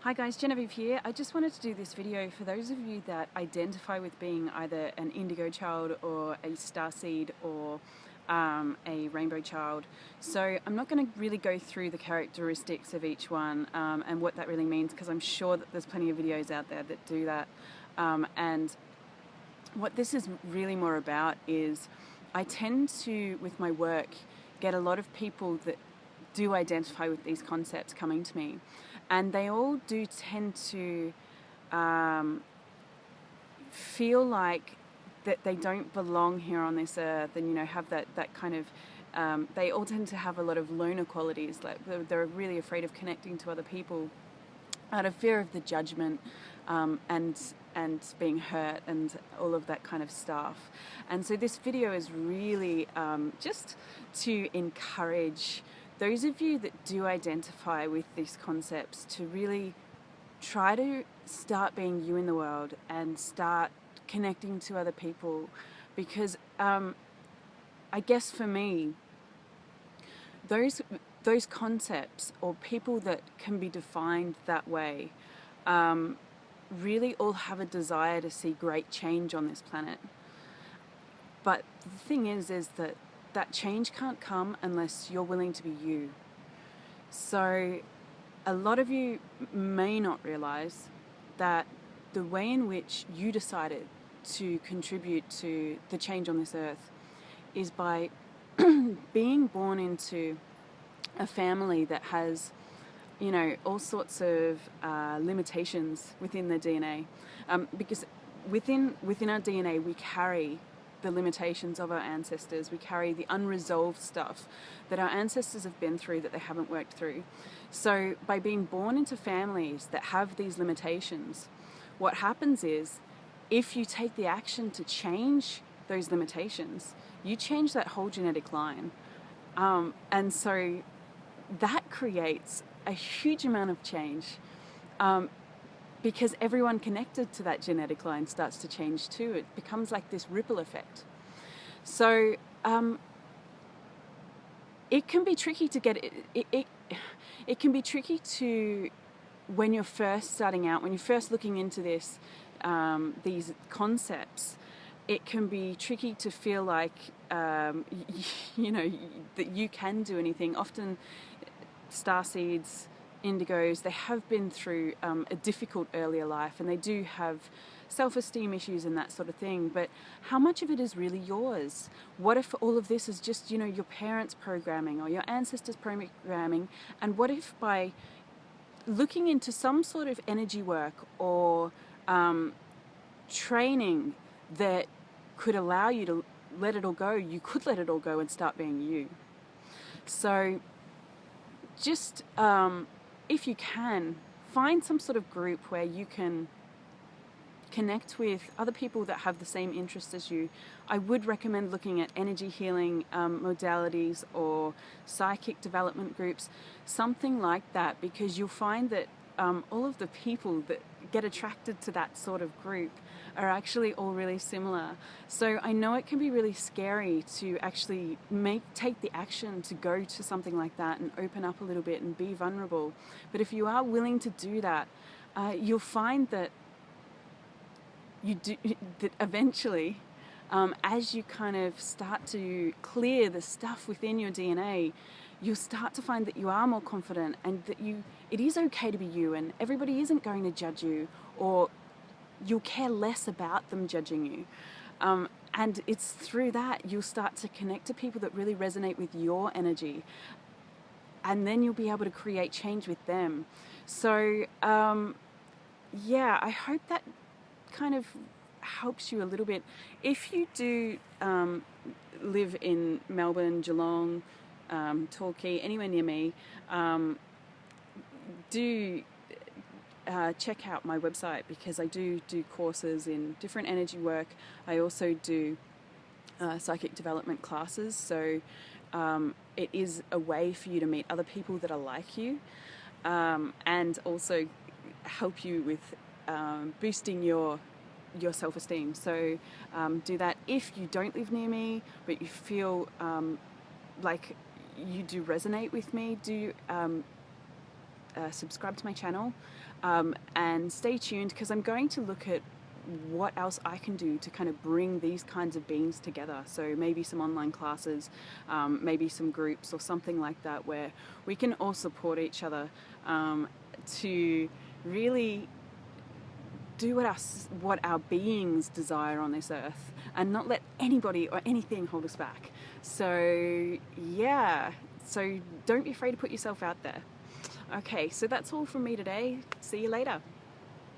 Hi guys, Genevieve here. I just wanted to do this video for those of you that identify with being either an Indigo Child or a Starseed or a Rainbow Child. So I'm not going to really go through the characteristics of each one and what that really means, because I'm sure that there's plenty of videos out there that do that. And what this is really more about is I tend to, with my work, get a lot of people that do identify with these concepts coming to me, and they all do tend to feel like that they don't belong here on this earth, and have that kind of they all tend to have a lot of loner qualities, like they're really afraid of connecting to other people out of fear of the judgment and being hurt and all of that kind of stuff. And so this video is really just to encourage those of you that do identify with these concepts to really try to start being you in the world and start connecting to other people, because I guess for me, those concepts or people that can be defined that way really all have a desire to see great change on this planet. But the thing is that change can't come unless you're willing to be you. So a lot of you may not realize that the way in which you decided to contribute to the change on this earth is by being born into a family that has, all sorts of limitations within their DNA, because within our DNA we carry the limitations of our ancestors. We carry the unresolved stuff that our ancestors have been through that they haven't worked through. So by being born into families that have these limitations, what happens is, if you take the action to change those limitations, you change that whole genetic line. And so that creates a huge amount of change, because everyone connected to that genetic line starts to change too. It becomes like this ripple effect. So it can be tricky to get it can be tricky to, when you're first starting out, when you're first looking into this, these concepts, it can be tricky to feel like that you can do anything. Often Starseeds, Indigos, they have been through a difficult earlier life, and they do have self-esteem issues and that sort of thing. But how much of it is really yours? What if all of this is just, your parents' programming or your ancestors' programming? And what if by looking into some sort of energy work or training that could allow you to let it all go, you could let it all go and start being you? So just if you can, find some sort of group where you can connect with other people that have the same interests as you. I would recommend looking at energy healing modalities or psychic development groups, something like that, because you'll find that all of the people that get attracted to that sort of group are actually all really similar. So I know it can be really scary to actually take the action to go to something like that and open up a little bit and be vulnerable. But if you are willing to do that, you'll find that that eventually, as you kind of start to clear the stuff within your DNA, you'll start to find that you are more confident, and that it is okay to be you, and everybody isn't going to judge you, or you'll care less about them judging you. And it's through that you'll start to connect to people that really resonate with your energy, and then you'll be able to create change with them. So yeah, I hope that kind of helps you a little bit. If you do live in Melbourne, Geelong, Torquay, anywhere near me, do check out my website, because I do courses in different energy work. I also do psychic development classes, so it is a way for you to meet other people that are like you, and also help you with boosting your self-esteem. So do that. If you don't live near me but you feel like you do resonate with me, do subscribe to my channel, and stay tuned, because I'm going to look at what else I can do to kind of bring these kinds of beings together. So maybe some online classes, maybe some groups or something like that, where we can all support each other to really do what our beings desire on this earth, and not let anybody or anything hold us back. So yeah, so don't be afraid to put yourself out there. Okay, so that's all from me today. See you later.